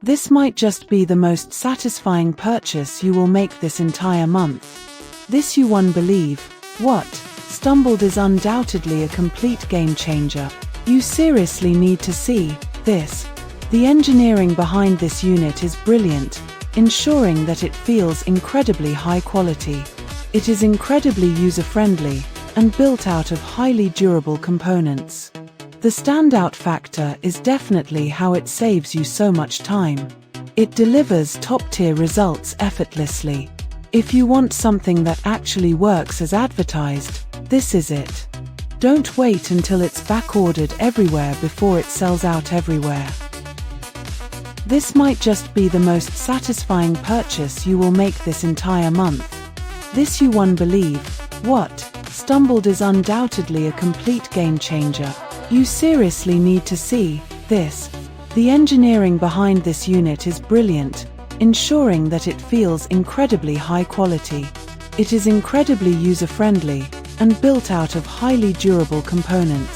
This might just be the most satisfying purchase you will make this entire month. This you won't believe. What? Stumbled is undoubtedly a complete game changer. You seriously need to see this. The engineering behind this unit is brilliant, ensuring that it feels incredibly high quality. It is incredibly user-friendly and built out of highly durable components. The standout factor is definitely how it saves you so much time. It delivers top-tier results effortlessly. If you want something that actually works as advertised, this is it. Don't wait until it's back-ordered everywhere before it sells out everywhere. This might just be the most satisfying purchase you will make this entire month. This you won't believe. What? Stumbled is undoubtedly a complete game changer. You seriously need to see this. The engineering behind this unit is brilliant, ensuring that it feels incredibly high quality. It is incredibly user-friendly and built out of highly durable components.